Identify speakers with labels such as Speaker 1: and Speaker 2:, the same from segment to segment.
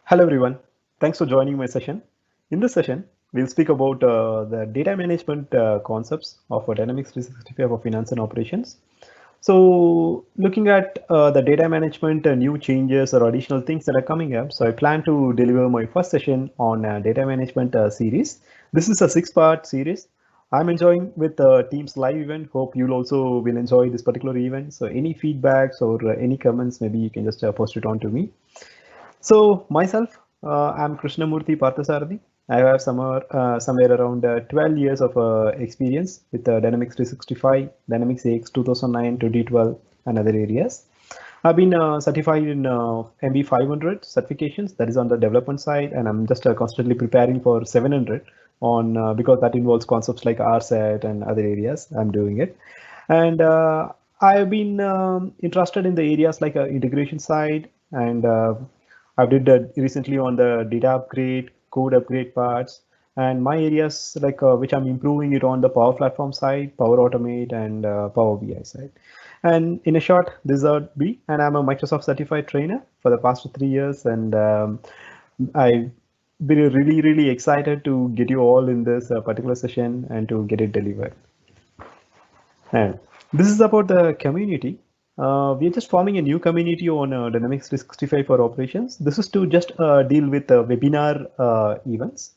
Speaker 1: Hello everyone, thanks for joining my session. In this session, we'll speak about the data management concepts of Dynamics 365 for finance and operations. So looking at the data management new changes or additional things that are coming up, so I plan to deliver my first session on data management series. This is a 6-part series. I'm enjoying with Teams live event. Hope you'll also will enjoy this particular event. So any feedbacks or any comments, maybe you can just post it on to me. So myself, I'm Krishnamoorthy Parthasarathy. I have somewhere around 12 years of experience with Dynamics 365, Dynamics AX 2009 to D12 and other areas. I've been certified in MB500 certifications, that is on the development side, and I'm just constantly preparing for 700 on because that involves concepts like RSET and other areas. I'm doing it, and I've been interested in the areas like integration side, and I did recently on the data upgrade, code upgrade parts, and my areas like which I'm improving it on the Power Platform side, Power Automate, and Power BI side. And in a short, this is B, and I'm a Microsoft certified trainer for the past 3 years, and I've been really excited to get you all in this particular session and to get it delivered. And this is about the community. We're just forming a new community on Dynamics 365 for operations. This is to just deal with webinar events.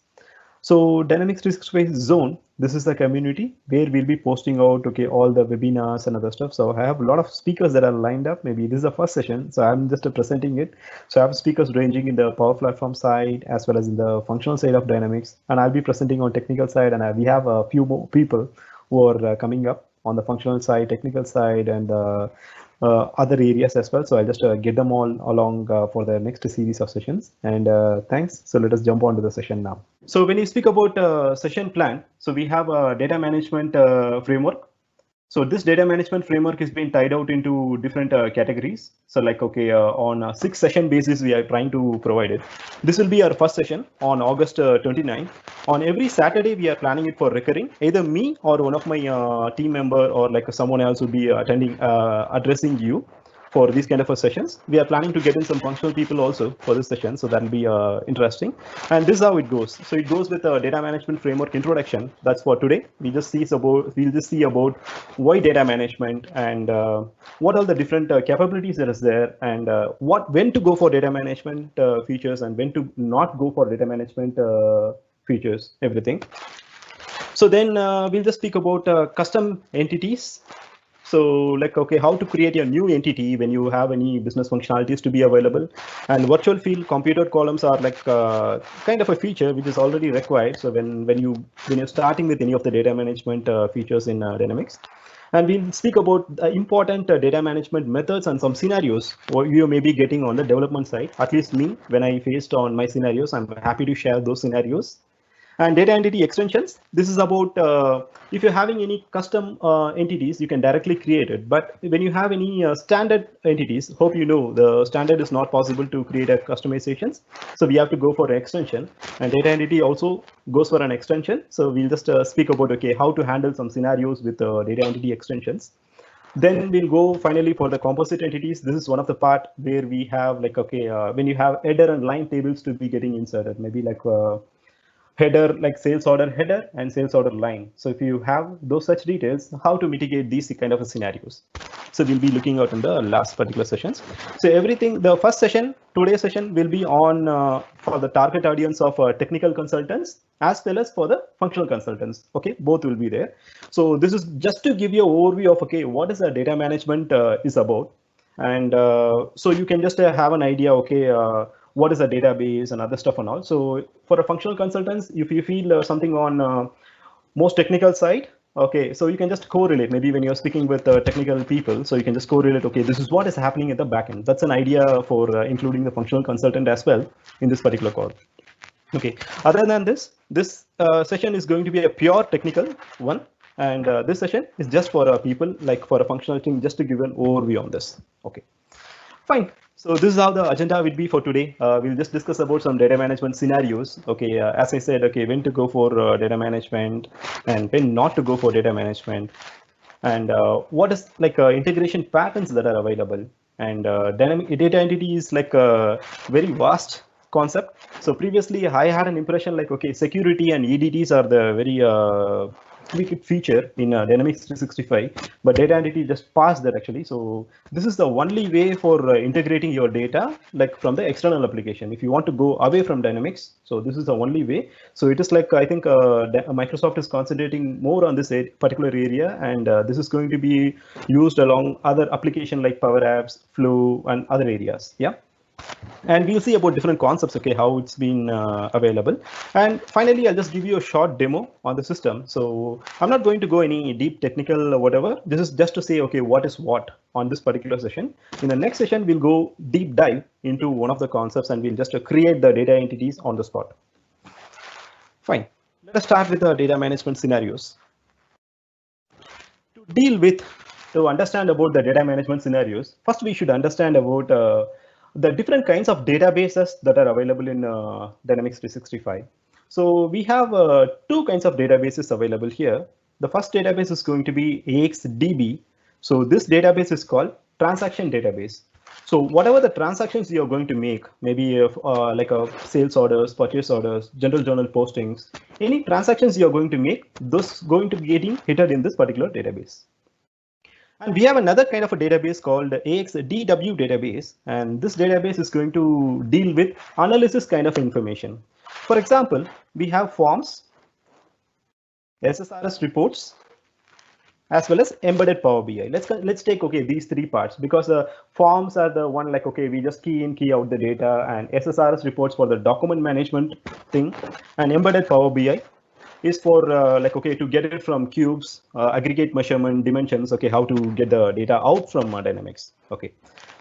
Speaker 1: So Dynamics 365 Zone, this is the community where we'll be posting out all the webinars and other stuff. So I have a lot of speakers that are lined up. Maybe this is the first session, so I'm just presenting it. So I have speakers ranging in the Power Platform side as well as in the functional side of Dynamics, and I'll be presenting on technical side. And we have a few more people who are coming up on the functional side, technical side, and other areas as well. So I'll just get them all along for the next series of sessions. And thanks. So let us jump on to the session now. So when you speak about session plan, so we have a data management framework. So this data management framework is being tied out into different categories. So like, on a 6-session basis, we are trying to provide it. This will be our first session on August 29. On every Saturday, we are planning it for recurring. Either me or one of my team member or like someone else will be attending, addressing you for these kind of sessions. We are planning to get in some functional people also for this session, so that'll be interesting. And this is how it goes. So it goes with a data management framework introduction. That's for today. We'll just see about why data management and what are the different capabilities that is there, and when to go for data management features and when to not go for data management features, everything. So then we'll just speak about custom entities. So like, how to create a new entity when you have any business functionalities to be available. And virtual field computed columns are like kind of a feature which is already required. So when you're starting with any of the data management features in Dynamics. And we'll speak about the important data management methods and some scenarios what you may be getting on the development side. At least me, when I faced on my scenarios, I'm happy to share those scenarios. And data entity extensions, this is about if you're having any custom entities, you can directly create it. But when you have any standard entities, hope you know the standard is not possible to create a customizations. So we have to go for an extension, and data entity also goes for an extension. So we'll just speak about how to handle some scenarios with data entity extensions. Then we'll go finally for the composite entities. This is one of the part where we have like, when you have header and line tables to be getting inserted, maybe like header like sales order header and sales order line. So if you have those such details, how to mitigate these kind of scenarios. So we'll be looking out in the last particular sessions. So everything, the first session, today's session will be on for the target audience of technical consultants as well as for the functional consultants. Okay, both will be there. So this is just to give you an overview of what is the data management is about. And so you can just have an idea, what is a database and other stuff and all. So for a functional consultants, if you feel something on most technical side, so you can just correlate. Maybe when you're speaking with technical people, so you can just correlate, this is what is happening at the backend. That's an idea for including the functional consultant as well in this particular call. Okay, other than this session is going to be a pure technical one. And this session is just for people like for a functional team, just to give an overview on this. Okay, fine. So this is how the agenda will be for today. We'll just discuss about some data management scenarios. As I said, when to go for data management and when not to go for data management, and what is like integration patterns that are available. And dynamic data entity is like very vast concept. So previously I had an impression like, okay, security and EDTs are the very quick feature in Dynamics 365, but data entity just passed that actually. So this is the only way for integrating your data like from the external application. If you want to go away from Dynamics, so this is the only way. So it is like, I think Microsoft is concentrating more on this particular area, and this is going to be used along other application like Power Apps, Flow, and other areas. Yeah. And we'll see about different concepts, okay, how it's been available. And finally, I'll just give you a short demo on the system. So I'm not going to go any deep technical or whatever. This is just to say, okay, what is what on this particular session. In the next session, we'll go deep dive into one of the concepts, and we'll just create the data entities on the spot. Fine. Let us start with the data management scenarios. To understand about the data management scenarios, first we should understand about the different kinds of databases that are available in Dynamics 365. So we have two kinds of databases available here. The first database is going to be AXDB. So this database is called transaction database. So whatever the transactions you're going to make, maybe like sales orders, purchase orders, general journal postings, any transactions you're going to make, those going to be getting hidden in this particular database. And we have another kind of a database called AXDW database, and this database is going to deal with analysis kind of information. For example, we have forms, SSRS reports, as well as embedded Power BI. Let's take these three parts, because the forms are the one like, okay, we just key in, key out the data, and SSRS reports for the document management thing, and embedded Power BI is for like, okay, to get it from cubes, aggregate measurement, dimensions, okay, how to get the data out from Dynamics. Okay,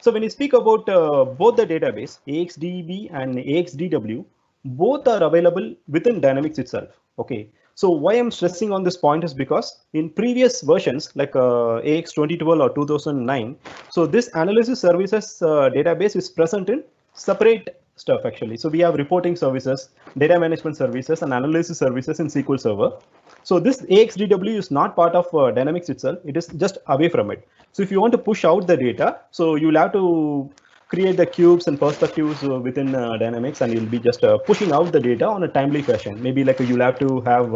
Speaker 1: so when you speak about both the database, AXDB and AXDW, both are available within Dynamics itself. Okay, so why I'm stressing on this point is because in previous versions like AX 2012 or 2009, so this analysis services database is present in separate stuff actually. So we have reporting services, data management services, and analysis services in SQL Server. So this AXDW is not part of Dynamics itself. It is just away from it. So if you want to push out the data, so you'll have to create the cubes and perspectives within Dynamics, and you'll be just pushing out the data on a timely fashion. Maybe like you'll have to have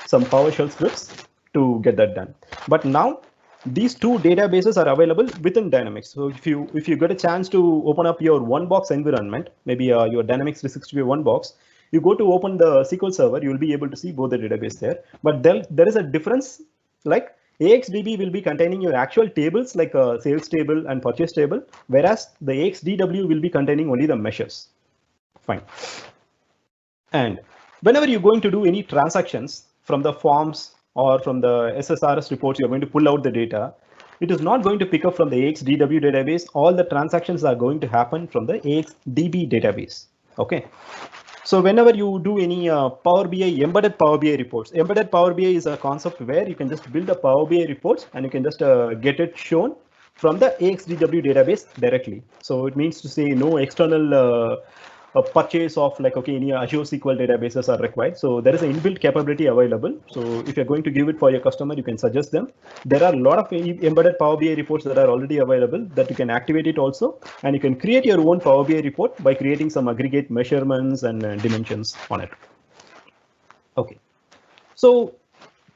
Speaker 1: some PowerShell scripts to get that done. But now these two databases are available within Dynamics. So if you get a chance to open up your one box environment, maybe your Dynamics 365 one box, you go to open the SQL Server, you will be able to see both the database there. But there is a difference, like AXDB will be containing your actual tables like a sales table and purchase table, whereas the AXDW will be containing only the measures. Fine. And whenever you're going to do any transactions from the forms or from the SSRS reports, you're going to pull out the data. It is not going to pick up from the AXDW database. All the transactions are going to happen from the AXDB database. Okay. So whenever you do any Power BI, embedded Power BI reports, embedded Power BI is a concept where you can just build a Power BI reports and you can just get it shown from the AXDW database directly. So it means to say no external a purchase of like, okay, any Azure SQL databases are required. So there is an inbuilt capability available. So if you're going to give it for your customer, you can suggest them. There are a lot of embedded Power BI reports that are already available that you can activate it also. And you can create your own Power BI report by creating some aggregate measurements and dimensions on it. Okay. So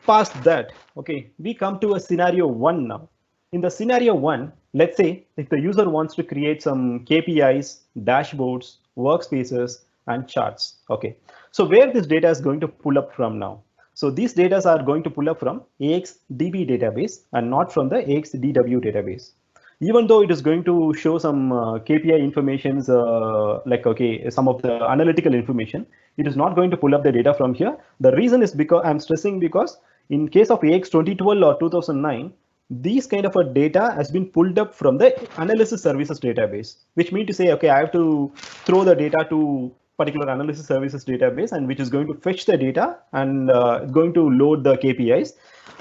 Speaker 1: past that, okay, we come to a scenario one now. In the scenario one, let's say if the user wants to create some KPIs, dashboards, workspaces, and charts. Okay, so where this data is going to pull up from now? So these data are going to pull up from AXDB database and not from the AXDW database. Even though it is going to show some KPI informations like, okay, some of the analytical information, it is not going to pull up the data from here. The reason is because I'm stressing because in case of AX 2012 or 2009, these kind of a data has been pulled up from the analysis services database, which means to say, okay, I have to throw the data to particular analysis services database, and which is going to fetch the data and going to load the KPIs.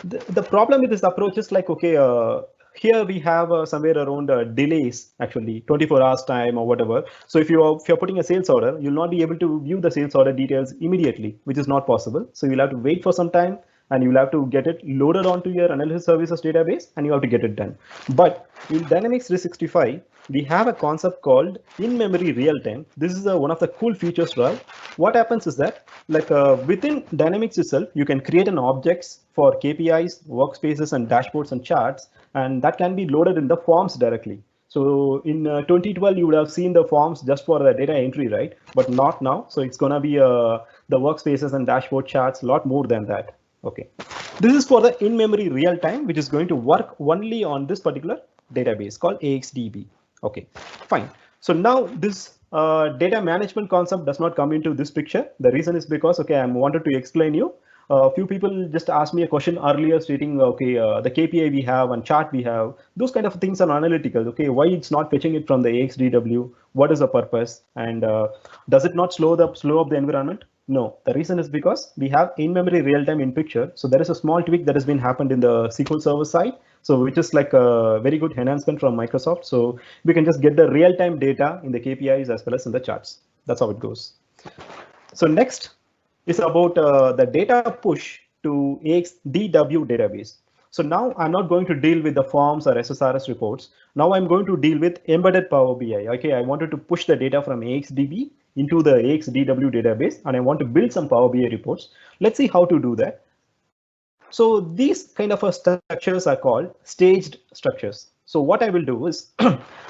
Speaker 1: The problem with this approach is like, okay, here we have somewhere around delays, actually 24 hours time or whatever. So if you're putting a sales order, you'll not be able to view the sales order details immediately, which is not possible. So you'll have to wait for some time, and you'll have to get it loaded onto your analysis services database, and you have to get it done. But in Dynamics 365, we have a concept called in-memory real-time. This is one of the cool features, right? What happens is that within Dynamics itself, you can create an objects for KPIs, workspaces, and dashboards and charts, and that can be loaded in the forms directly. So in 2012, you would have seen the forms just for the data entry, right? But not now. So it's gonna be the workspaces and dashboard charts a lot more than that. Okay. This is for the in-memory real-time, which is going to work only on this particular database called AXDB. Okay, fine. So now this data management concept does not come into this picture. The reason is because, okay, I wanted to explain you. A few people just asked me a question earlier stating, okay, the KPI we have and chart we have, those kind of things are analytical. Okay, why it's not fetching it from the AXDW? What is the purpose? And does it not slow up the environment? No, the reason is because we have in-memory real-time in picture. So there is a small tweak that has been happened in the SQL Server side. So which is like a very good enhancement from Microsoft. So we can just get the real-time data in the KPIs as well as in the charts. That's how it goes. So next is about the data push to AXDW database. So now I'm not going to deal with the forms or SSRS reports. Now I'm going to deal with embedded Power BI. Okay, I wanted to push the data from AXDB into the AXDW database, and I want to build some Power BI reports. Let's see how to do that. So these kind of structures are called staged structures. So what I will do is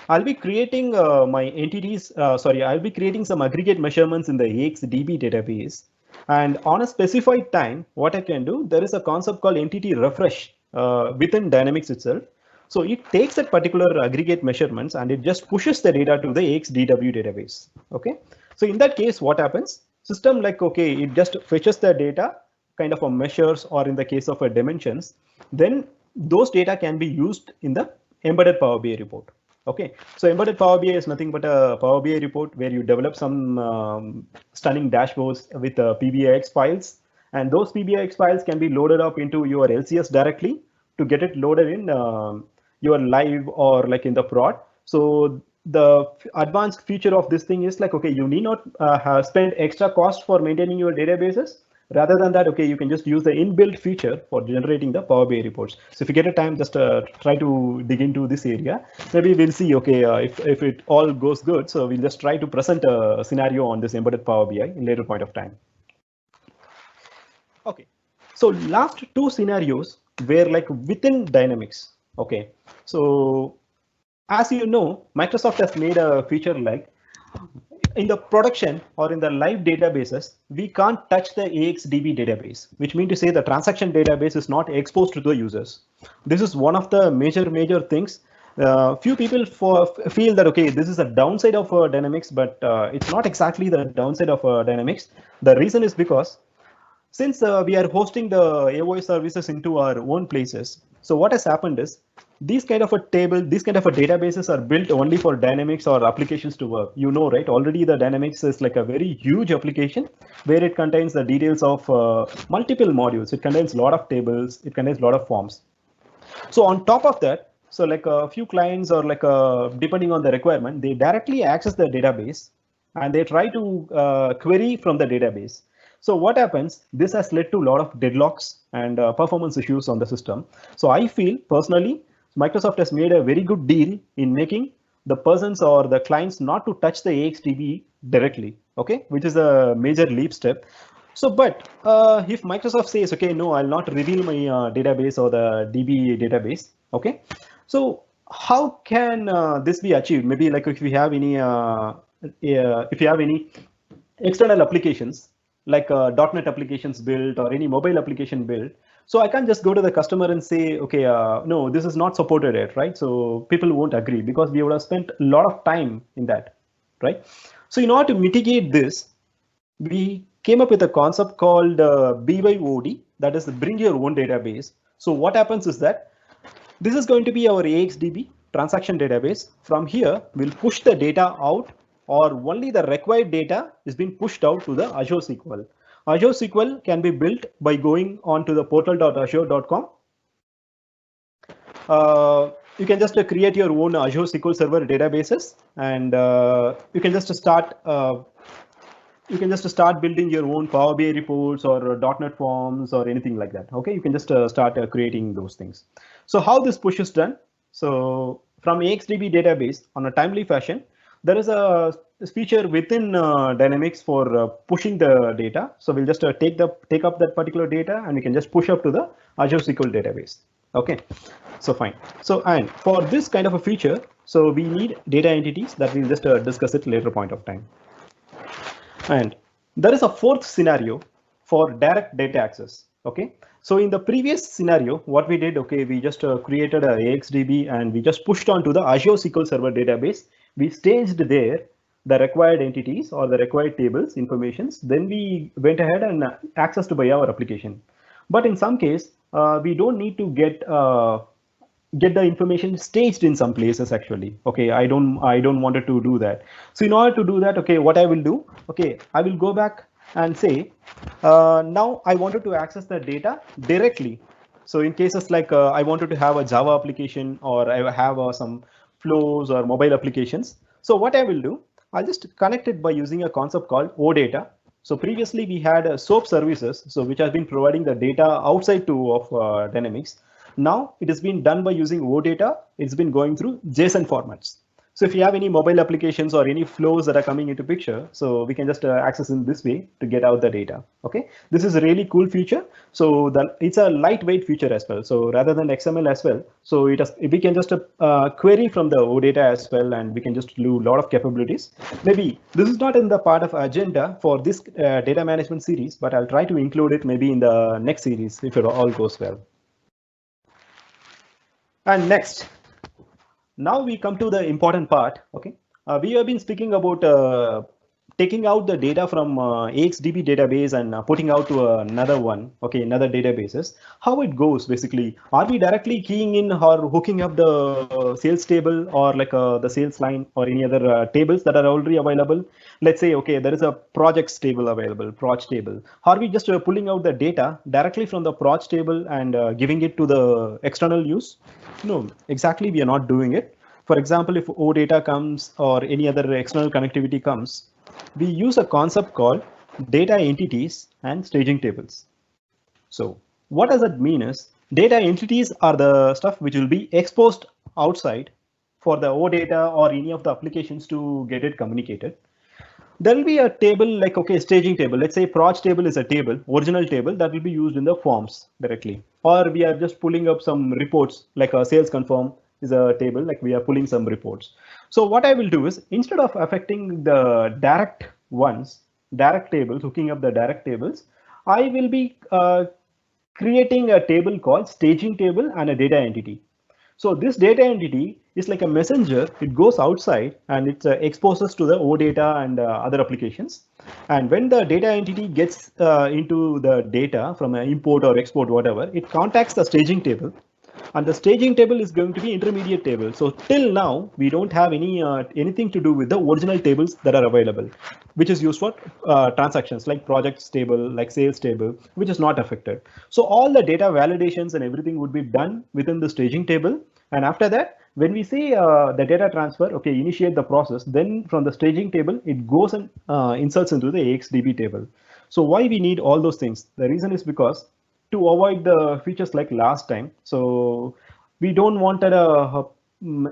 Speaker 1: I'll be creating my entities. I'll be creating some aggregate measurements in the AXDB database. And on a specified time, what I can do, there is a concept called entity refresh within Dynamics itself. So it takes that particular aggregate measurements and it just pushes the data to the AXDW database. Okay. So in that case, what happens? System like, okay, it just fetches the data kind of a measures, or in the case of a dimensions, then those data can be used in the embedded Power BI report. Okay, so embedded Power BI is nothing but a Power BI report where you develop some stunning dashboards with PBIX files, and those PBIX files can be loaded up into your LCS directly to get it loaded in your live or like in the prod. So the advanced feature of this thing is like, okay, you need not have spend extra cost for maintaining your databases. Rather than that, okay, you can just use the inbuilt feature for generating the Power BI reports. So if you get a time, just try to dig into this area. Maybe we'll see, okay, if it all goes good, so we'll just try to present a scenario on this embedded Power BI in later point of time. Okay, so last two scenarios were like within Dynamics. Okay, so as you know, Microsoft has made a feature like in the production or in the live databases, we can't touch the AXDB database, which means to say the transaction database is not exposed to the users. This is one of the major things. Few people feel that, okay, this is a downside of Dynamics, but it's not exactly the downside of Dynamics. The reason is because since we are hosting the AOS services into our own places, so what has happened is these kind of a databases are built only for Dynamics or applications to work. You know, right? Already the Dynamics is like a very huge application where it contains the details of multiple modules. It contains a lot of tables. It contains a lot of forms. So on top of that, so like a few clients or like depending on the requirement, they directly access the database and they try to query from the database. So what happens? This has led to a lot of deadlocks and performance issues on the system. So I feel personally, Microsoft has made a very good deal in making the persons or the clients not to touch the AXDB directly, okay, which is a major leap step. So, but if Microsoft says, okay, no, I'll not reveal my database or the DB database, okay. So how can this be achieved? Maybe like if you have any external applications like .NET applications built or any mobile application built. So I can't just go to the customer and say, okay, no, this is not supported yet, right? So people won't agree because we would have spent a lot of time in that, right? So in order to mitigate this, we came up with a concept called BYOD, that is the bring your own database. So what happens is that this is going to be our AXDB transaction database. From here, we'll push the data out, or only the required data is being pushed out to the Azure SQL. Azure SQL can be built by going on to the portal.azure.com. You can just create your own Azure SQL Server databases, and you can just start building your own Power BI reports or .NET forms or anything like that. Okay, you can just start creating those things. So how this push is done? So from AXDB database on a timely fashion, there is a feature within Dynamics for pushing the data. So we'll just take up that particular data and we can just push up to the Azure SQL database. Okay, so fine. So and for this kind of a feature, so we need data entities that we'll just discuss at later point of time. And there is a fourth scenario for direct data access. Okay, so in the previous scenario, what we did, okay, we just created a AXDB and we just pushed on to the Azure SQL Server database. We staged there the required entities or the required tables, informations. Then we went ahead and accessed by our application. But in some case, we don't need to get the information staged in some places actually. Okay, I don't wanted to do that. So in order to do that, okay, what I will do, okay, I will go back and say now I wanted to access the data directly. So in cases like I wanted to have a Java application or I have some flows or mobile applications. So what I will do, I'll just connect it by using a concept called OData. So previously we had SOAP services, so which has been providing the data outside of Dynamics. Now it has been done by using OData. It's been going through JSON formats. So if you have any mobile applications or any flows that are coming into picture, so we can just access in this way to get out the data. Okay, this is a really cool feature. So it's a lightweight feature as well. So rather than XML as well, so we can just query from the OData as well, and we can just do a lot of capabilities. Maybe this is not in the part of agenda for this data management series, but I'll try to include it maybe in the next series if it all goes well. And next, now we come to the important part. Okay, we have been speaking about taking out the data from AXDB database and putting out to another one. Okay, another databases. How it goes basically? Are we directly keying in or hooking up the sales table or like the sales line or any other tables that are already available? Let's say, okay, there is a projects table available, proj table. Are we just pulling out the data directly from the proj table and giving it to the external use? No, exactly, we are not doing it. For example, if OData comes or any other external connectivity comes, we use a concept called data entities and staging tables. So what does that mean is data entities are the stuff which will be exposed outside for the OData or any of the applications to get it communicated. There will be a table like, okay, staging table. Let's say proj table is a table, original table that will be used in the forms directly. Or we are just pulling up some reports like a sales confirm is a table, like we are pulling some reports. So what I will do is instead of affecting the direct ones, direct tables, hooking up the direct tables, I will be creating a table called staging table and a data entity. So this data entity is like a messenger. It goes outside and it exposes to the OData and other applications. And when the data entity gets into the data from an import or export, whatever, it contacts the staging table. And the staging table is going to be intermediate table. So till now, we don't have anything to do with the original tables that are available, which is used for transactions like projects table, like sales table, which is not affected. So all the data validations and everything would be done within the staging table. And after that, when we say the data transfer, okay, initiate the process, then from the staging table, it goes and inserts into the AXDB table. So why we need all those things? The reason is because to avoid the features like last time. So we don't want a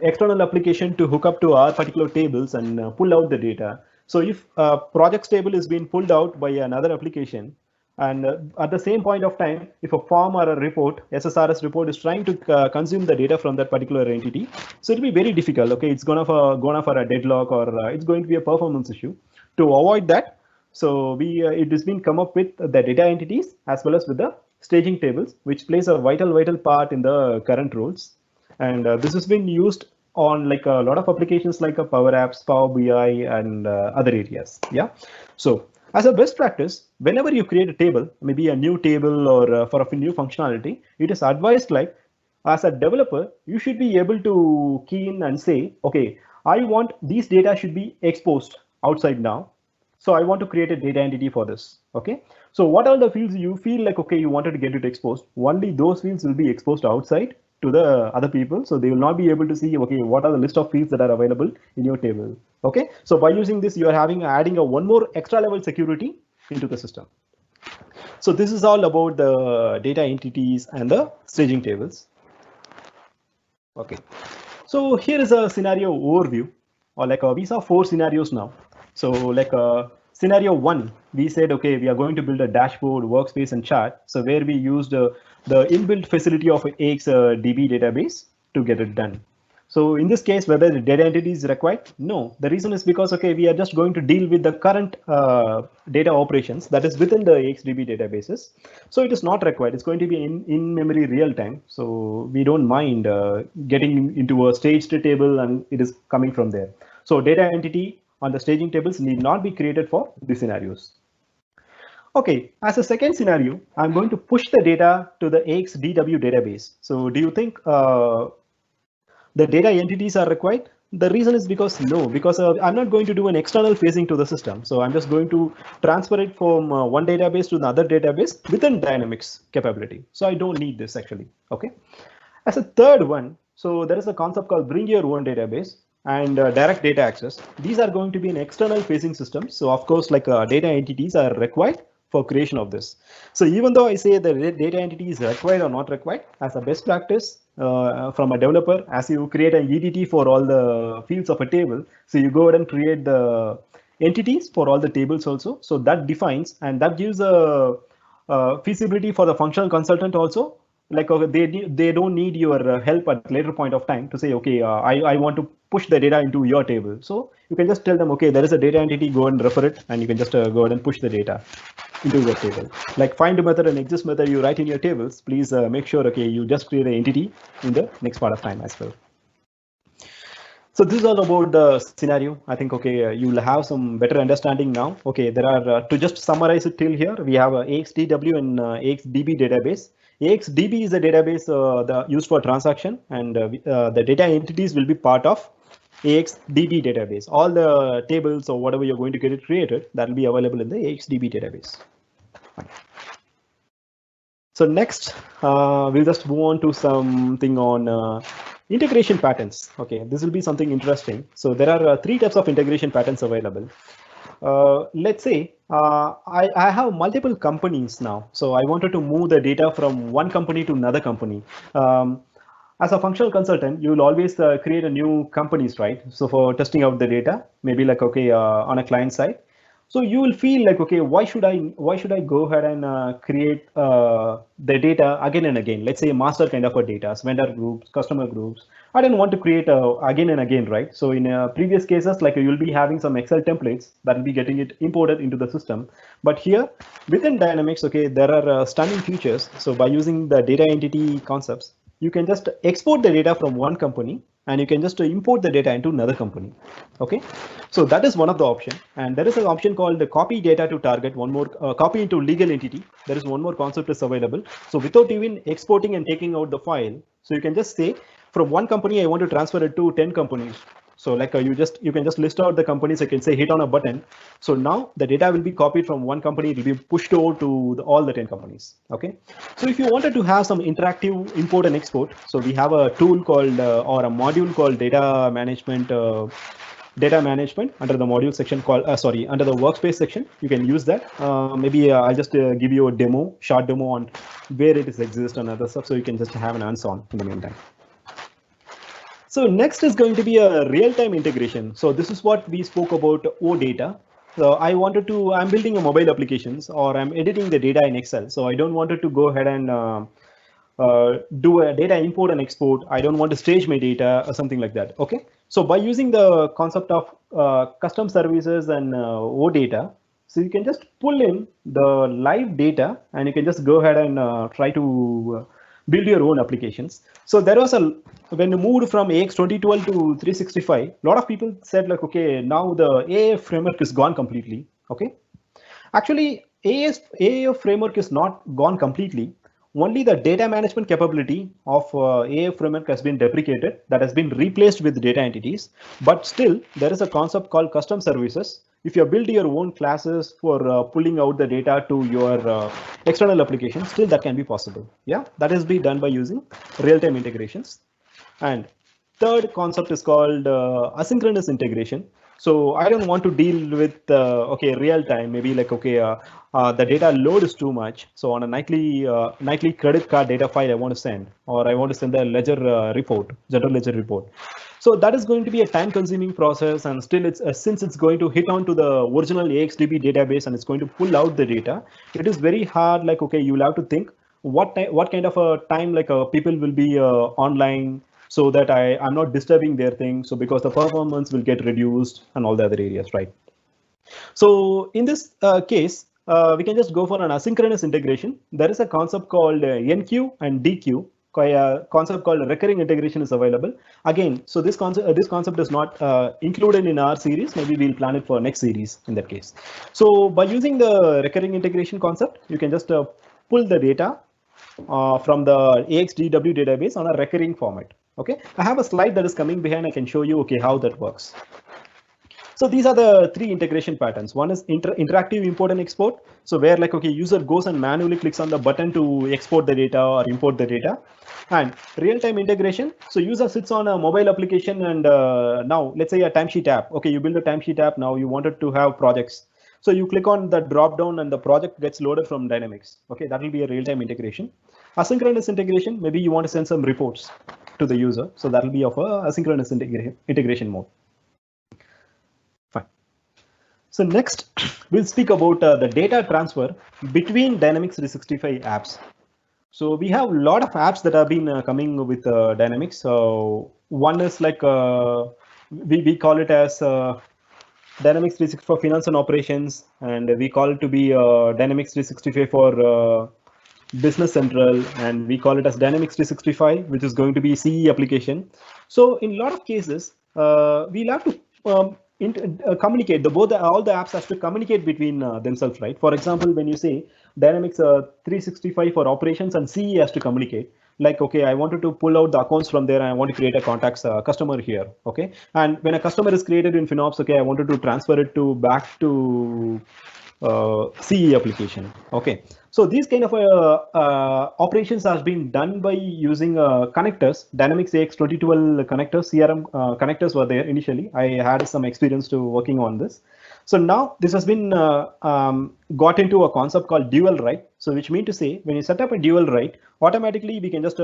Speaker 1: external application to hook up to our particular tables and pull out the data. So if a projects table is being pulled out by another application, and at the same point of time, if a form or a report, SSRS report is trying to consume the data from that particular entity, so it'll be very difficult. Okay, it's gonna for a deadlock or it's going to be a performance issue. To avoid that, so it has been come up with the data entities as well as with the staging tables, which plays a vital part in the current rules. And this has been used on like a lot of applications like Power Apps, Power BI, and other areas. Yeah. So as a best practice, whenever you create a table, maybe a new table or for a new functionality, it is advised like as a developer, you should be able to key in and say, okay, I want these data should be exposed outside now. So I want to create a data entity for this. Okay. So what are the fields you feel like, okay, you wanted to get it exposed? Only those fields will be exposed outside to the other people. So they will not be able to see, okay, what are the list of fields that are available in your table. Okay. So by using this, you are adding one more extra level security into the system. So this is all about the data entities and the staging tables. Okay. So here is a scenario overview, or like we saw 4 scenarios now. So like scenario 1, we said, okay, we are going to build a dashboard, workspace, and chart. So where we used the inbuilt facility of AX DB database to get it done. So in this case, whether the data entity is required? No. The reason is because, okay, we are just going to deal with the current data operations that is within the AXDB databases. So it is not required. It's going to be in memory real time. So we don't mind getting into a staged table and it is coming from there. So data entity on the staging tables need not be created for these scenarios. Okay, as a second scenario, I'm going to push the data to the AXDW database. So do you think the data entities are required? The reason is because no, because I'm not going to do an external facing to the system. So I'm just going to transfer it from one database to another database within Dynamics capability. So I don't need this actually. Okay. As a third one, so there is a concept called bring your own database and direct data access. These are going to be an external facing system. So of course, like data entities are required for creation of this. So even though I say the data entity is required or not required, as a best practice from a developer, as you create an EDT for all the fields of a table, so you go ahead and create the entities for all the tables also. So that defines and that gives a feasibility for the functional consultant also. Like they don't need your help at later point of time to say, okay, I want to push the data into your table. So you can just tell them, okay, there is a data entity, go and refer it, and you can just go ahead and push the data into the table. Like find method and exist method you write in your tables, please make sure, okay, you just create an entity in the next part of time as well. So this is all about the scenario. I think, okay, you'll have some better understanding now. Okay, there are, to just summarize it till here, we have AXDW and AXDB database. AXDB is a database used for transaction, and the data entities will be part of AXDB database. All the tables or whatever you're going to get it created, that will be available in the AXDB database. Fine. So next, we'll just move on to something on integration patterns. Okay, this will be something interesting. So there are 3 types of integration patterns available. Let's say I have multiple companies now. So I wanted to move the data from one company to another company. As a functional consultant, you will always create a new companies, right? So for testing out the data, maybe like, okay, on a client side. So you will feel like, okay, why should I go ahead and create the data again and again? Let's say master kind of a data, vendor groups, customer groups. I don't want to create again and again, right? So in previous cases, like you'll be having some Excel templates that will be getting it imported into the system. But here within Dynamics, okay, there are stunning features. So by using the data entity concepts, you can just export the data from one company and you can just import the data into another company. Okay, so that is one of the option, and there is an option called the copy data to target one more copy into legal entity. There is one more concept is available. So without even exporting and taking out the file, so you can just say from one company I want to transfer it to 10 companies. So like you can just list out the companies. I can say hit on a button. So now the data will be copied from one company. It will be pushed over to all the 10 companies. Okay. So if you wanted to have some interactive import and export, so we have a tool called or a module called data management under the module section called under the workspace section. You can use that. Maybe I'll just give you a short demo on where it is exist and other stuff, so you can just have an hands-on in the meantime. So next is going to be a real-time integration. So this is what we spoke about OData. So I'm building a mobile applications, or I'm editing the data in Excel. So I don't want to go ahead and do a data import and export. I don't want to stage my data or something like that. Okay. So by using the concept of custom services and OData, so you can just pull in the live data and you can just go ahead and try to build your own applications. So there was when you moved from AX 2012 to 365, a lot of people said like, okay, now the AAF framework is gone completely. Okay. Actually, AAF framework is not gone completely. Only the data management capability of AAF framework has been deprecated, that has been replaced with data entities. But still, there is a concept called custom services. If you build your own classes for pulling out the data to your external application, still that can be possible. Yeah, that is being done by using real-time integrations. And third concept is called asynchronous integration. So I don't want to deal with okay, real time, maybe like okay, the data load is too much. So on a nightly credit card data file I want to send, or I want to send a ledger report, general ledger report. So that is going to be a time consuming process, and still it's since it's going to hit onto the original AXDB database and it's going to pull out the data, it is very hard. Like okay, you'll have to think what kind of a time like people will be online, so that I'm not disturbing their thing. So because the performance will get reduced and all the other areas, right? So in this case, we can just go for an asynchronous integration. There is a concept called NQ and DQ. Concept called recurring integration is available. Again, so this concept is not included in our series. Maybe we'll plan it for next series in that case. So by using the recurring integration concept, you can just pull the data from the AXDW database on a recurring format. Okay, I have a slide that is coming behind. I can show you okay how that works. So these are the three integration patterns. One is interactive import and export. So where like okay, user goes and manually clicks on the button to export the data or import the data. And real-time integration. So user sits on a mobile application and now let's say a timesheet app. Okay, you build a timesheet app. Now you wanted to have projects. So you click on the drop down and the project gets loaded from Dynamics. Okay, that will be a real-time integration. Asynchronous integration. Maybe you want to send some reports to the user. So that will be of a asynchronous integration mode. So next, we'll speak about the data transfer between Dynamics 365 apps. So we have a lot of apps that have been coming with Dynamics. So one is like we call it as Dynamics 365 for finance and operations, and we call it to be Dynamics 365 for Business Central, and we call it as Dynamics 365, which is going to be CE application. So in a lot of cases, we'll have to communicate. All the apps have to communicate between themselves, right? For example, when you say Dynamics 365 for operations and CE has to communicate. Like, okay, I wanted to pull out the accounts from there and I want to create a contacts customer here. Okay, and when a customer is created in FinOps, okay, I wanted to transfer it to back to CE application. Okay, so these kind of operations has been done by using connectors. Dynamics AX 2012 connectors, CRM connectors were there initially. I had some experience to working on this. So now this has been got into a concept called dual write. So which mean to say, when you set up a dual write, automatically we can just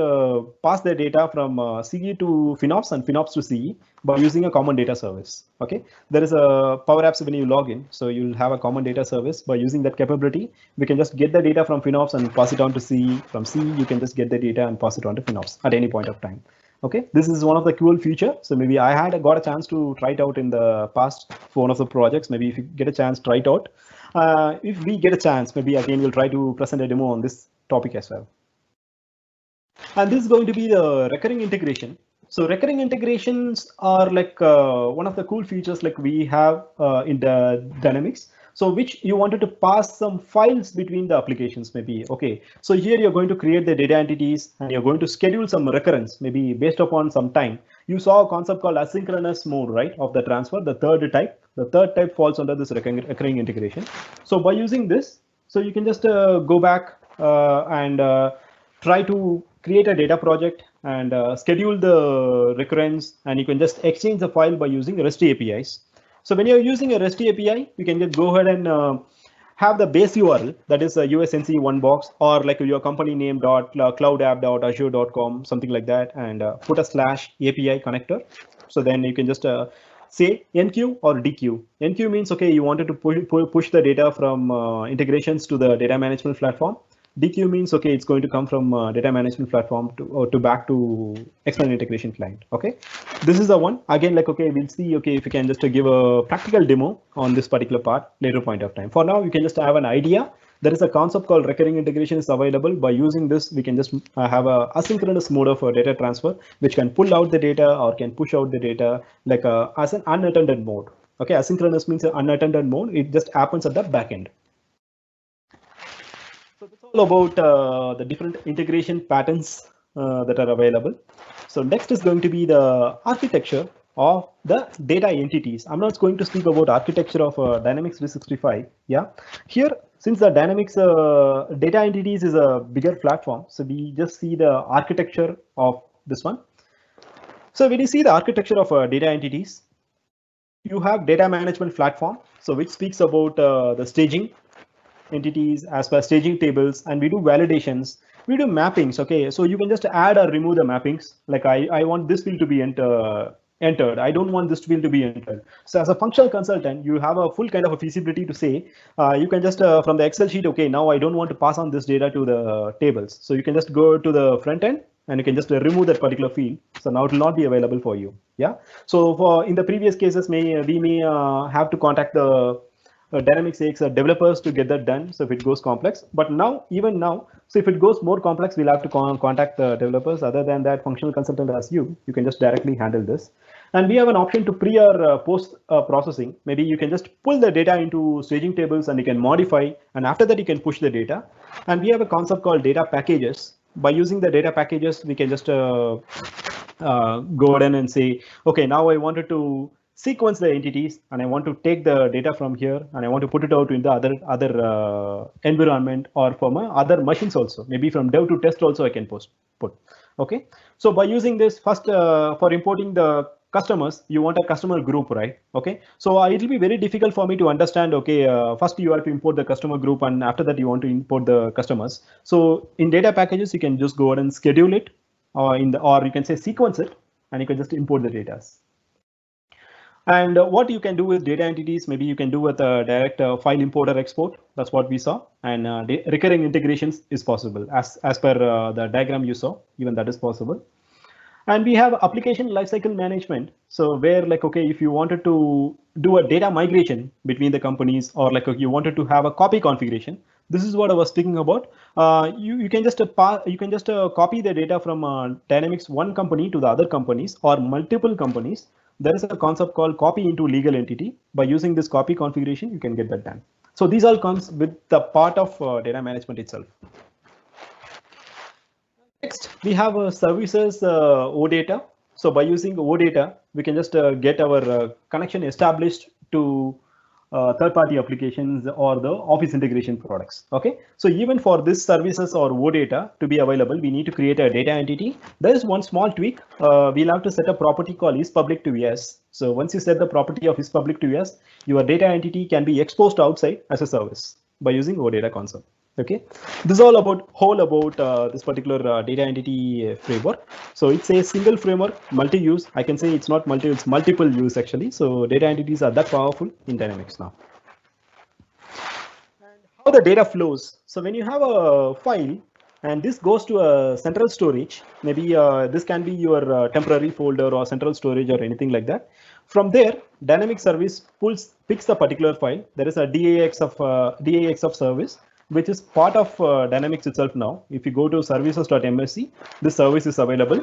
Speaker 1: pass the data from CE to FinOps and FinOps to CE by using a common data service. Okay, there is a Power Apps when you log in, so you'll have a common data service. By using that capability, we can just get the data from FinOps and pass it on to CE. From CE, you can just get the data and pass it on to FinOps at any point of time. Okay, this is one of the cool feature. So maybe I had got a chance to try it out in the past for one of the projects. Maybe if you get a chance, try it out. If we get a chance, maybe again we'll try to present a demo on this topic as well. And this is going to be the recurring integration. So recurring integrations are like one of the cool features like we have in the Dynamics. So which you wanted to pass some files between the applications, maybe. Okay, so here you're going to create the data entities and you're going to schedule some recurrence, maybe based upon some time. You saw a concept called asynchronous mode, right, of the transfer, the third type falls under this recurring integration. So by using this, so you can just go back and try to create a data project and schedule the recurrence, and you can just exchange the file by using REST APIs. So when you're using a REST API, you can just go ahead and have the base URL, that is a USNC one box, or like your company name cloudapp.azure.com, something like that, and put a /API connector. So then you can just say NQ or DQ. NQ means, okay, you wanted to push the data from integrations to the data management platform. DQ means, okay, it's going to come from data management platform to back to external integration client. Okay, this is the one. Again, like, okay, we'll see, okay, if you can just give a practical demo on this particular part later point of time. For now, you can just have an idea. There is a concept called recurring integration is available. By using this, we can just have a asynchronous mode of data transfer, which can pull out the data or can push out the data like as an unattended mode. Okay, asynchronous means an unattended mode. It just happens at the back end. So that's all about the different integration patterns that are available. So next is going to be the architecture of the data entities. I'm not going to speak about architecture of Dynamics 365. Yeah, here, since the Dynamics data entities is a bigger platform, so we just see the architecture of this one. So when you see the architecture of data entities, you have data management platform, so which speaks about the staging entities as per staging tables, and we do validations, we do mappings. Okay, so you can just add or remove the mappings. Like I want this field to be entered. I don't want this field to be entered. So as a functional consultant, you have a full kind of a feasibility to say, you can just from the Excel sheet, okay, now I don't want to pass on this data to the tables. So you can just go to the front end and you can just remove that particular field. So now it will not be available for you. Yeah. So for in the previous cases, we may have to contact the Dynamics AX developers to get that done. So if it goes complex, but now, even now, so if it goes more complex, we'll have to contact the developers. Other than that, functional consultant as you can just directly handle this. And we have an option to pre or post processing. Maybe you can just pull the data into staging tables and you can modify. And after that, you can push the data. And we have a concept called data packages. By using the data packages, we can just go ahead and say, okay, now I wanted to sequence the entities and I want to take the data from here and I want to put it out in the other environment or from other machines also. Maybe from dev to test also I can put. Okay, so by using this first for importing the customers, you want a customer group, right? Okay, so it will be very difficult for me to understand. Okay, first you have to import the customer group and after that you want to import the customers. So in data packages, you can just go ahead and schedule it or or you can say sequence it and you can just import the data. And what you can do with data entities, maybe you can do with a direct file import or export. That's what we saw. And recurring integrations is possible as per the diagram you saw, even that is possible. And we have application lifecycle management. So where like, okay, if you wanted to do a data migration between the companies or like you wanted to have a copy configuration, this is what I was speaking about. You can just copy the data from Dynamics one company to the other companies or multiple companies. There is a concept called copy into legal entity. By using this copy configuration, you can get that done. So these all comes with the part of data management itself. Next, we have services OData. So by using OData, we can just get our connection established to third-party applications or the Office integration products. Okay, so even for this services or OData to be available, we need to create a data entity. There is one small tweak. We'll have to set a property called is public to yes. So once you set the property of is public to yes, your data entity can be exposed outside as a service by using OData concept. Okay, this is all about this particular data entity framework. So it's a single framework, multi-use. I can say it's not multi, it's multiple use actually. So data entities are that powerful in Dynamics now. And how the data flows. So when you have a file and this goes to a central storage, maybe this can be your temporary folder or central storage or anything like that. From there, Dynamic service picks the particular file. There is a DAX of service, which is part of Dynamics itself now. If you go to services.msc, this service is available.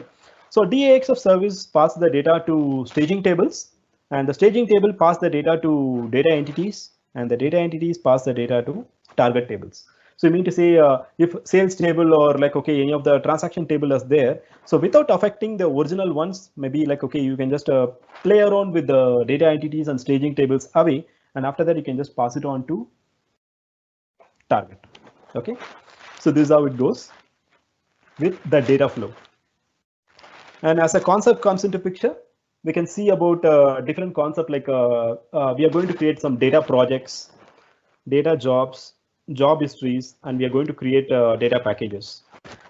Speaker 1: So DAX of service pass the data to staging tables, and the staging table pass the data to data entities, and the data entities pass the data to target tables. So you mean to say if sales table or like, okay, any of the transaction table is there. So without affecting the original ones, maybe like, okay, you can just play around with the data entities and staging tables away. And after that, you can just pass it on to target. Okay, so this is how it goes with the data flow. And as a concept comes into picture, we can see about different concept like we are going to create some data projects, data jobs, job histories, and we are going to create data packages.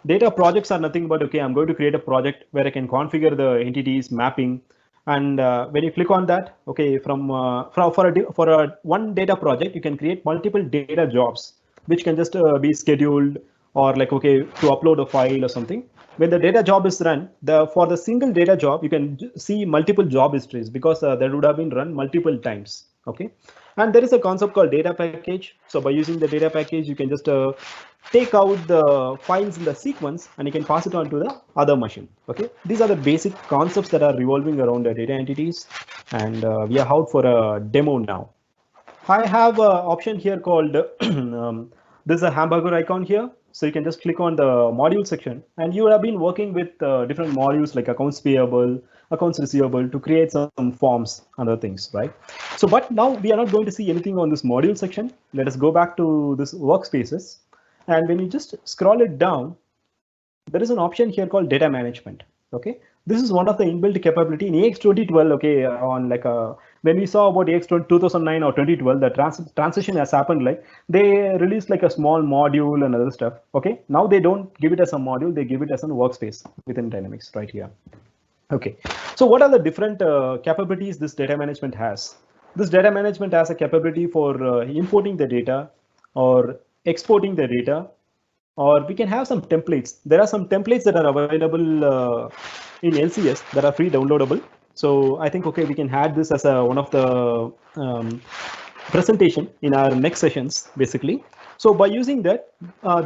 Speaker 1: Data projects are nothing but, okay, I'm going to create a project where I can configure the entities mapping. And when you click on that, okay, for a one data project, you can create multiple data jobs, which can just be scheduled or like, okay, to upload a file or something. When the data job is run, for the single data job, you can see multiple job histories because that would have been run multiple times. Okay, and there is a concept called data package. So by using the data package, you can just take out the files in the sequence and you can pass it on to the other machine. Okay, these are the basic concepts that are revolving around the data entities, and we are out for a demo now. I have an option here called this is a hamburger icon here. So you can just click on the module section, and you have been working with different modules like accounts payable, accounts receivable to create some forms and other things, right? So, but now we are not going to see anything on this module section. Let us go back to this workspaces. And when you just scroll it down, there is an option here called data management. Okay, this is one of the inbuilt capability in AX 2012. Okay, on like when we saw about AX 2009 or 2012, the transition has happened. Like they released like a small module and other stuff. Okay, now they don't give it as a module; they give it as a workspace within Dynamics right here. Okay, so what are the different capabilities this data management has? This data management has a capability for importing the data or exporting the data, or we can have some templates. There are some templates that are available in LCS that are free downloadable. So I think, okay, we can add this as one of the presentation in our next sessions, basically. So by using that,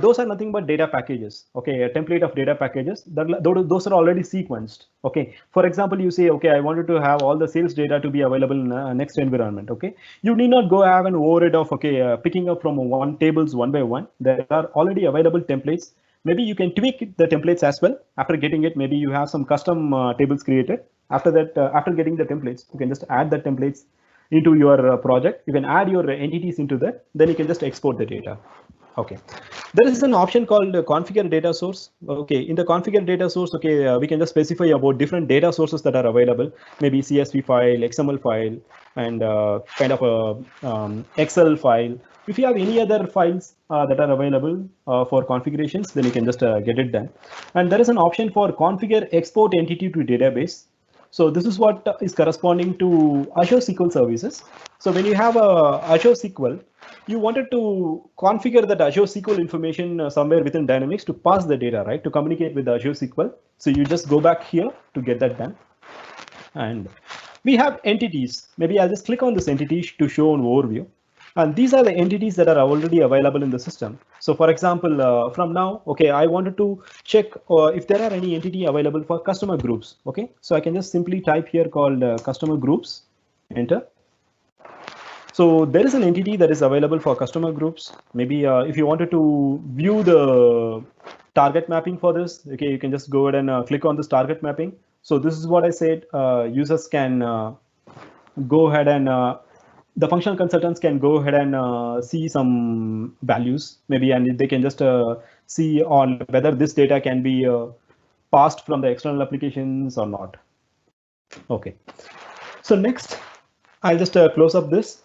Speaker 1: those are nothing but data packages. Okay, a template of data packages. Those are already sequenced. Okay, for example, you say, okay, I wanted to have all the sales data to be available in next environment. Okay, you need not go have an overhead of picking up from one tables one by one. There are already available templates. Maybe you can tweak the templates as well. After getting it, maybe you have some custom tables created. After that, after getting the templates, you can just add the templates into your project. You can add your entities into that, then you can just export the data. Okay, there is an option called configure data source. Okay, in the configure data source, okay, we can just specify about different data sources that are available, maybe CSV file, XML file, and kind of a Excel file. If you have any other files that are available for configurations, then you can just get it done. And there is an option for configure export entity to database. So this is what is corresponding to Azure SQL services. So when you have a Azure SQL, you wanted to configure that Azure SQL information somewhere within Dynamics to pass the data, right? To communicate with Azure SQL. So you just go back here to get that done. And we have entities. Maybe I'll just click on this entity to show an overview. And these are the entities that are already available in the system. So for example, from now, okay, I wanted to check if there are any entity available for customer groups. Okay, so I can just simply type here called customer groups, enter. So there is an entity that is available for customer groups. Maybe if you wanted to view the target mapping for this, okay, you can just go ahead and click on this target mapping. So this is what I said, users can go ahead and the functional consultants can go ahead and see some values maybe, and they can just see on whether this data can be passed from the external applications or not. Okay, so next I'll just close up this.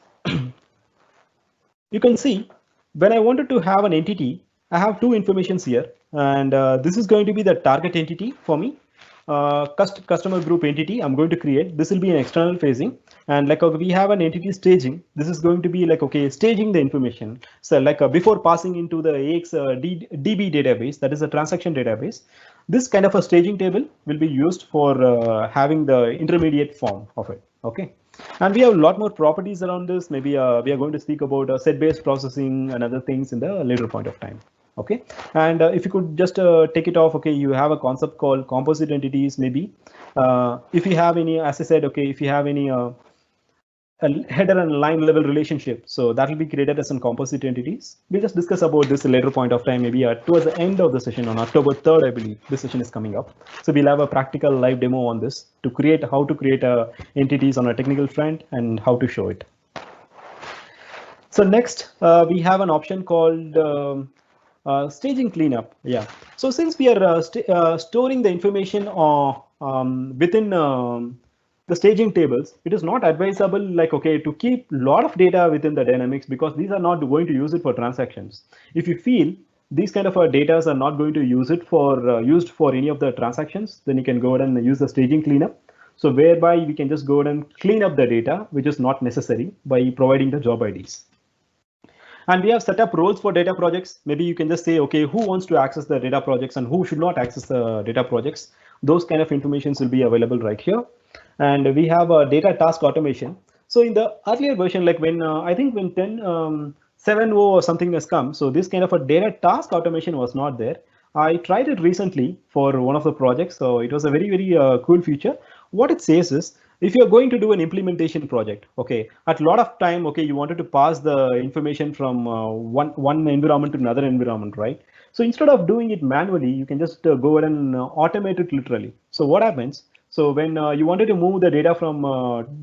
Speaker 1: You can see when I wanted to have an entity, I have two informations here, and this is going to be the target entity for me. Customer group entity I'm going to create. This will be an external facing, and like we have an entity staging. This is going to be like, okay, staging the information. So like before passing into the AX DB database, that is a transaction database, this kind of a staging table will be used for having the intermediate form of it. Okay, and we have a lot more properties around this. Maybe we are going to speak about set-based processing and other things in the later point of time. Okay, and if you could just take it off, okay, you have a concept called composite entities. Maybe if you have any, as I said, okay, if you have any a header and line level relationship, so that will be created as some composite entities. We'll just discuss about this a later point of time, maybe towards the end of the session on October 3rd, I believe this session is coming up. So we'll have a practical live demo on this to create how to create entities on a technical front and how to show it. So next we have an option called staging cleanup. Yeah. So since we are storing the information within the staging tables, it is not advisable, like, okay, to keep a lot of data within the Dynamics, because these are not going to use it for transactions. If you feel these kind of data are not going to use it for used for any of the transactions, then you can go ahead and use the staging cleanup. So whereby we can just go ahead and clean up the data, which is not necessary, by providing the job IDs. And we have set up roles for data projects. Maybe you can just say, okay, who wants to access the data projects and who should not access the data projects. Those kind of information will be available right here. And we have a data task automation. So in the earlier version, like when I think when 10.7.0 or something has come, so this kind of a data task automation was not there. I tried it recently for one of the projects. So it was a very, very cool feature. What it says is, if you're going to do an implementation project, okay, at a lot of time, okay, you wanted to pass the information from one environment to another environment, right? So instead of doing it manually, you can just go ahead and automate it literally. So what happens? So when you wanted to move the data from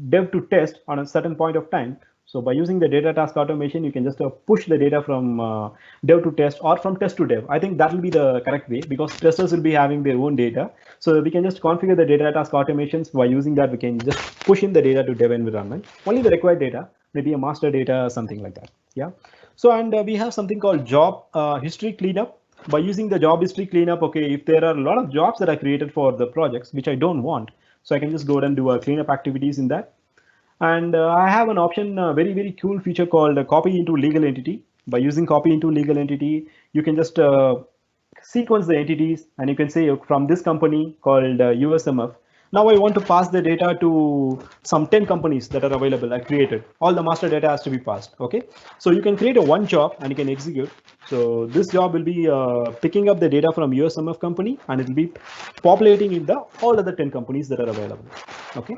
Speaker 1: dev to test on a certain point of time, So by using the data task automation, you can just push the data from dev to test or from test to dev. I think that will be the correct way because testers will be having their own data. So we can just configure the data task automations. By using that, we can just push in the data to dev environment, only the required data, maybe a master data, something like that. Yeah. So, and we have something called job history cleanup. By using the job history cleanup, okay, if there are a lot of jobs that are created for the projects, which I don't want, so I can just go ahead and do a cleanup activities in that. And I have an option, very, very cool feature called copy into legal entity. By using copy into legal entity, you can just sequence the entities and you can say from this company called USMF. Now I want to pass the data to some 10 companies that are available. I created all the master data has to be passed. Okay, so you can create a one job and you can execute. So this job will be picking up the data from USMF company and it will be populating in the all other 10 companies that are available. Okay,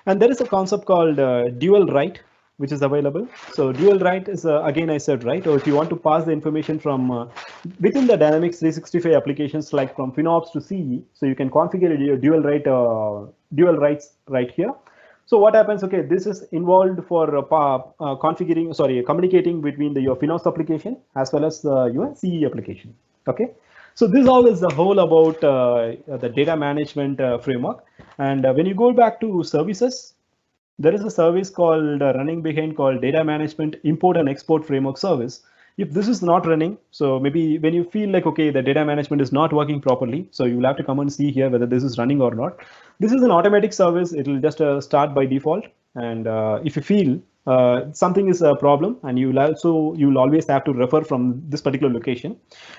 Speaker 1: and there is a concept called dual write which is available. So dual write is again I said right, or if you want to pass the information from within the Dynamics 365 applications like from FinOps to CE, so you can configure your dual writes right here. So what happens? Okay, this is involved for configuring, sorry, communicating between your FinOps application as well as your CE application. Okay, so this all is the whole about the data management framework. And when you go back to services, there is a service called running behind called data management import and export framework service. If this is not running, so maybe when you feel like, okay, the data management is not working properly, so you will have to come and see here whether this is running or not. This is an automatic service. It will just start by default. And if you feel something is a problem and you'll always have to refer from this particular location.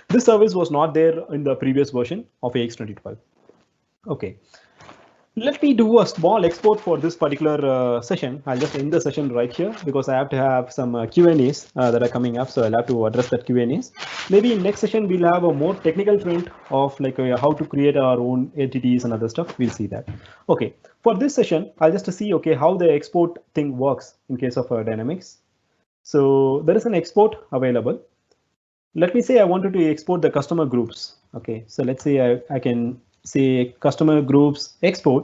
Speaker 1: This service was not there in the previous version of AX 2012. Okay. Let me do a small export for this particular session. I'll just end the session right here because I have to have some Q&As that are coming up. So I'll have to address that Q&As. Maybe in next session, we'll have a more technical front of like how to create our own entities and other stuff. We'll see that. Okay, for this session, I'll just see, okay, how the export thing works in case of Dynamics. So there is an export available. Let me say I wanted to export the customer groups. Okay, so let's say I can say customer groups export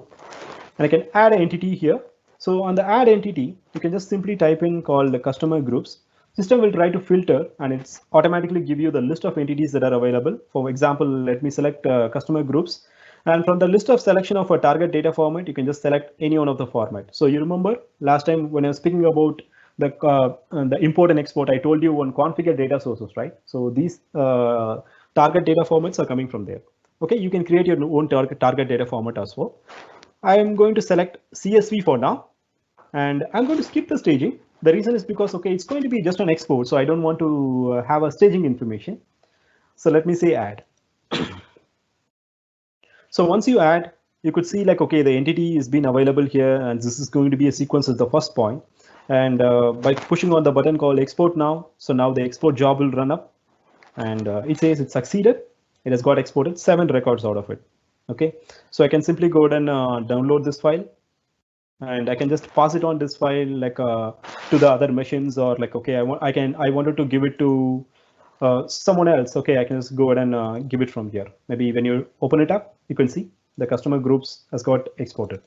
Speaker 1: and I can add an entity here. So on the add entity, you can just simply type in called the customer groups. System will try to filter and it's automatically give you the list of entities that are available. For example, let me select customer groups. And from the list of selection of a target data format, you can just select any one of the format. So you remember last time when I was speaking about the import and export, I told you one configure data sources, right? So these target data formats are coming from there. Okay, you can create your own target data format as well. I am going to select CSV for now, and I'm going to skip the staging. The reason is because, okay, it's going to be just an export, so I don't want to have a staging information. So let me say add. So once you add, you could see like, okay, the entity is being available here, and this is going to be a sequence at the first point. And by pushing on the button called export now, so now the export job will run up, and it says it succeeded. It has got exported 7 records out of it. Okay, so I can simply go ahead and download this file, and I can just pass it on this file like to the other machines, or like, okay, I wanted to give it to someone else. Okay, I can just go ahead and give it from here. Maybe when you open it up, you can see the customer groups has got exported.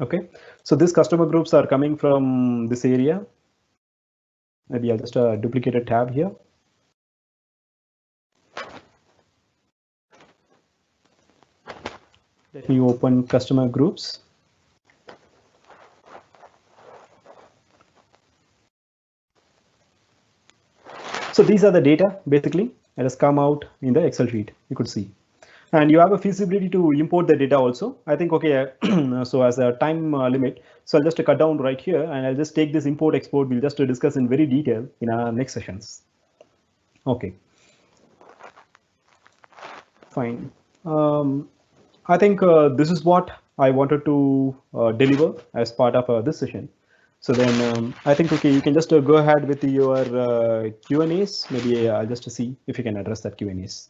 Speaker 1: Okay, so these customer groups are coming from this area. Maybe I'll just duplicate a tab here. Let me open customer groups. So these are the data basically that has come out in the Excel sheet. You could see, and you have a feasibility to import the data also. I think, okay, so as a time limit, so I'll just cut down right here and I'll just take this import export. We'll just discuss in very detail in our next sessions. Okay, fine. I think this is what I wanted to deliver as part of this session. So then I think, okay, you can just go ahead with your Q&As. Maybe I'll just see if you can address that Q&As.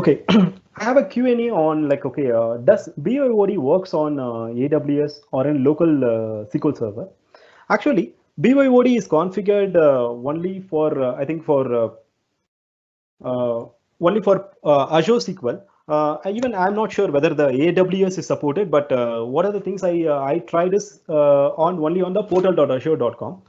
Speaker 1: Okay, I have a Q&A on like, okay, does BYOD works on AWS or in local SQL server? Actually, BYOD is configured only for, I think uh, only for Azure SQL. Even I'm not sure whether the AWS is supported, but what are the things I tried is on only on the portal.azure.com.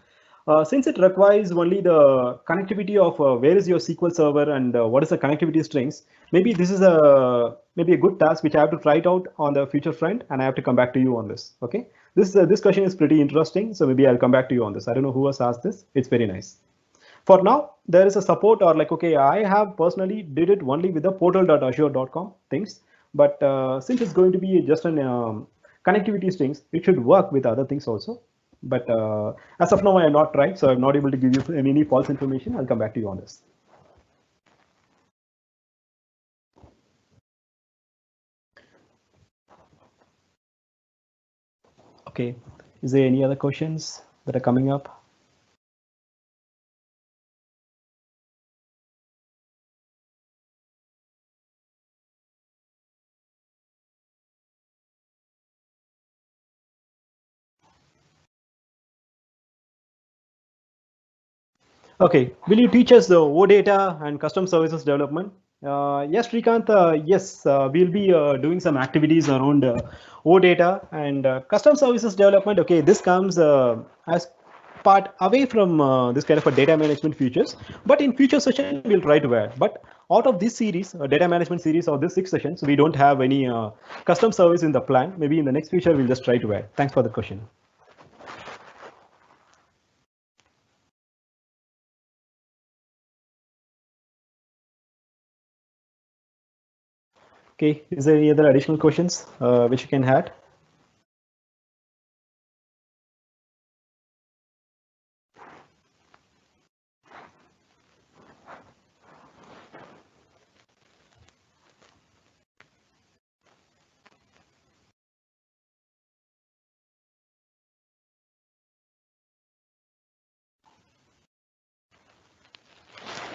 Speaker 1: Since it requires only the connectivity of where is your SQL server and what is the connectivity strings, maybe this is maybe a good task which I have to try it out on the future front, and I have to come back to you on this. Okay, this question is pretty interesting, so maybe I'll come back to you on this. I don't know who has asked this. It's very nice. For now, there is a support or like, okay, I have personally did it only with the portal.azure.com things, but since it's going to be just an connectivity strings, it should work with other things also. But as of now, I have not tried, so I'm not able to give you any false information. I'll come back to you on this. Okay, is there any other questions that are coming up? Okay, will you teach us the OData and custom services development? Yes, Srikanth, yes, we'll be doing some activities around OData and custom services development. Okay, this comes as part away from this kind of a data management features, but in future session, we'll try to add. But out of this series, data management series or this 6 sessions, we don't have any custom service in the plan. Maybe in the next future, we'll just try to add. Thanks for the question. Okay, is there any other additional questions which you can add?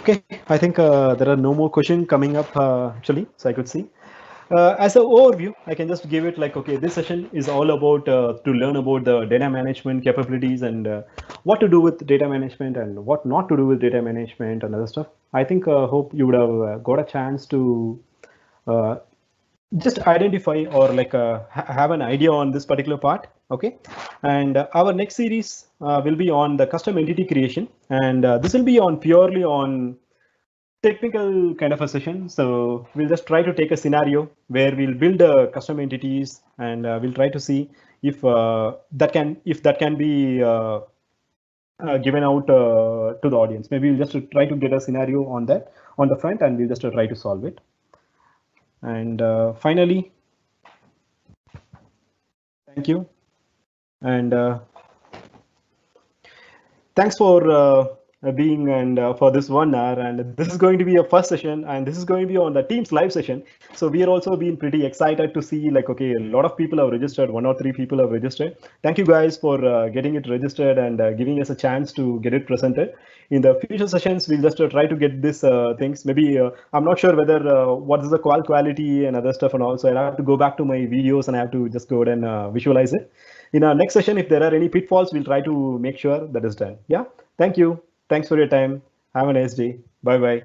Speaker 1: Okay, I think there are no more questions coming up actually, so I could see. As an overview, I can just give it like, okay, this session is all about to learn about the data management capabilities and what to do with data management and what not to do with data management and other stuff. I think hope you would have got a chance to uh, just identify or like have an idea on this particular part. Okay, and our next series will be on the custom entity creation, and this will be on purely on technical kind of a session. So we'll just try to take a scenario where we'll build custom entities, and we'll try to see if that can be given out to the audience. Maybe we'll just try to get a scenario on that on the front, and we'll just try to solve it. And finally, thank you, and thanks for being and for this 1 hour. And this is going to be a first session, and this is going to be on the Teams live session. So we are also being pretty excited to see like, okay, a lot of people have registered, 1 or 3 people have registered. Thank you guys for getting it registered and giving us a chance to get it presented. In the future sessions, we'll just try to get this things. Maybe I'm not sure whether what is the quality and other stuff, and also I have to go back to my videos and I have to just go ahead and visualize it. In our next session, if there are any pitfalls, we'll try to make sure that is done. Yeah. Thank you. Thanks for your time. Have a nice day. Bye bye.